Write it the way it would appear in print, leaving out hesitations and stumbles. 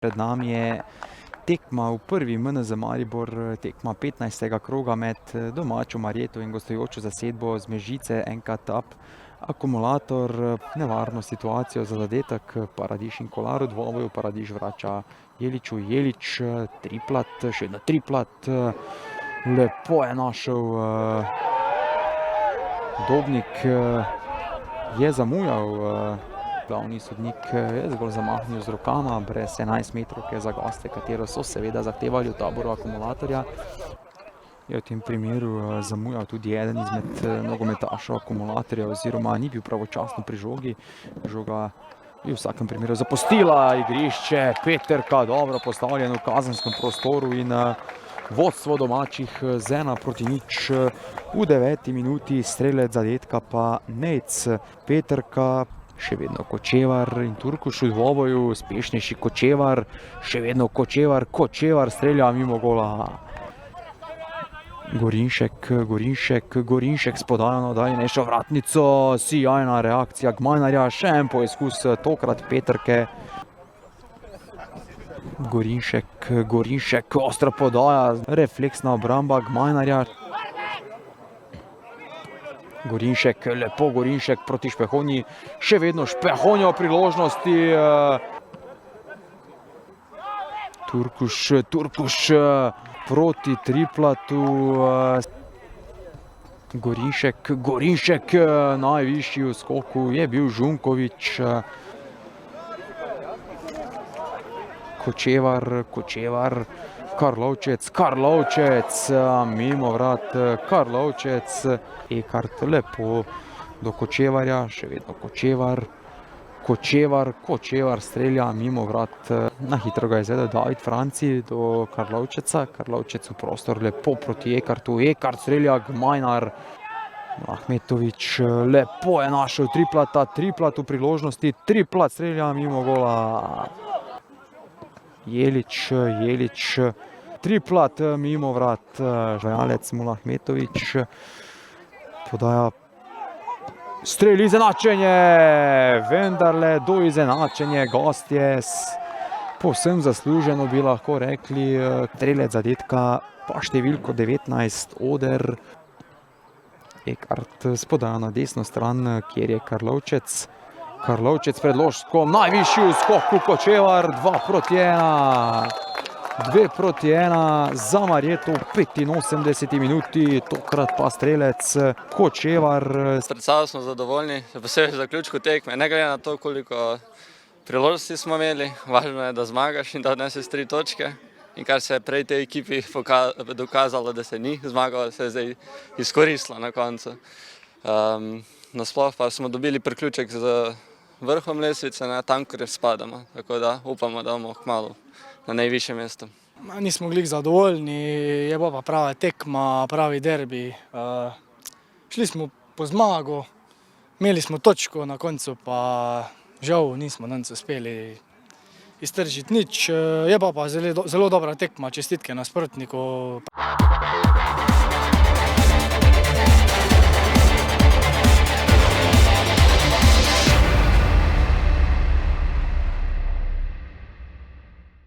Pred nami je tekma v prvi MNZ Maribor, tekma 15. kroga med domačo Marjeto in gostujočo zasedbo z Mežice NK TAP. Akumulator, nevarno situacijo za zadetek, Paradiž in Kolar v dvoboju, Paradiž vrača Jeliču, Jelič, triplat, še vedno triplat, lepo je našel Dobnik, je zamujal, glavni sodnik je zgolj zamahnil z rokama, brez 11 metrovke za goste, katero so seveda zahtevali v taboru Akumulatorja. Je v tem primeru zamujal tudi eden izmed nogometašev Akumulatorja oziroma ni bil pravočasno pri žogi. Žoga je v vsakem primeru zapustila igrišče, Peterka dobro postavljen v kazenskem prostoru in vodstvo domačih z 1:0 v 9. minuti, strelec zadetka pa Nejc. Peterka, še vedno Kočevar in Turkuš v dvoboju, uspešnejši Kočevar, še vedno Kočevar, Kočevar strelja mimo gola. Gorinšek s podajano daljnejšo vratnico, sijajna reakcija Gmajnarja, še en poizkus, tokrat Peterke. Gorinšek, ostra podaja, refleksna obramba Gmajnarja. Gorinšek proti Špehonji, še vedno Špehonja v priložnosti. Turkuš proti triplatu. Gorinšek najvišji v skoku je bil Žunkovič. Kočevar, Karlovčec, mimo vrat Karlovčec, Ekart lepo do Kočevarja, še vedno Kočevar strelja mimo vrat, na hitro ga je izvedel David Franci do Karlovčeca, Karlovčec v prostor lepo proti Ekartu, Ekart strelja Gmajnar, Ahmetovič lepo je našel triplat v priložnosti, triplat strelja mimo gola. Jelič, triplat mimo vrat, žajalec Ahmetovič podaja, strel izenačenje, vendarle do izenačenja gostje, povsem zasluženo bi lahko rekli, strelec zadetka pa številko 19, Oder. Ekart s podajo na desno stran, kjer je Karlovčec pred ložkom, najvišji v skoku Kočevar, 2:1. 2:1 za Marjeto v 85. minuti, tokrat pa strelec Kočevar. Predvsem smo zadovoljni, še posebej v zaključku tekme, ne glede na to, koliko priložnosti smo imeli, važno je, da zmagaš in da odneseš 3 točke. In kar se je prej tej ekipi dokazalo, da se ni zmagalo, se je zdaj izkoristilo na koncu. Nasploh pa smo dobili priključek z vrhom lestvice, tam, kjer spadamo, tako da upamo, da bomo kmalu na najvišjem mestu. Nismo glih zadovoljni, je pa prava tekma, pravi derbi. Šli smo po zmago, imeli smo točko, na koncu pa žal nismo danes uspeli iztržiti nič. Je pa zelo dobra tekma, čestitke nasprotniku.